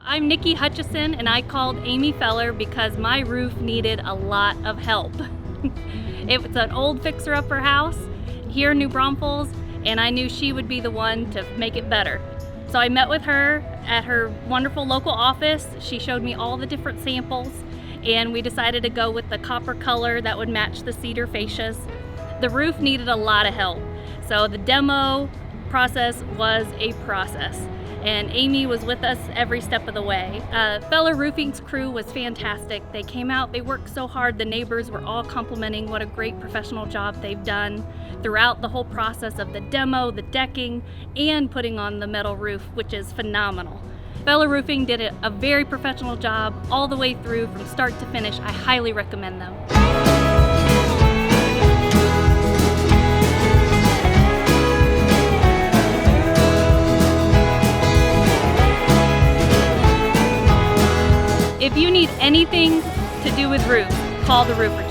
I'm Nikki Hutchison, and I called Amy Feller because my roof needed a lot of help. It was an old fixer-upper house here in New Braunfels, and I knew she would be the one to make it better. So I met with her at her wonderful local office. She showed me all the different samples, and we decided to go with the copper color that would match the cedar fascias. The roof needed a lot of help, so the demo process was a process, and Amy was with us every step of the way. Feller Roofing's crew was fantastic. They came out, they worked so hard. The neighbors were all complimenting what a great professional job they've done throughout the whole process of the demo, the decking, and putting on the metal roof, which is phenomenal. Feller Roofing did a very professional job all the way through from start to finish. I highly recommend them. If you need anything to do with roofs, call the roofer.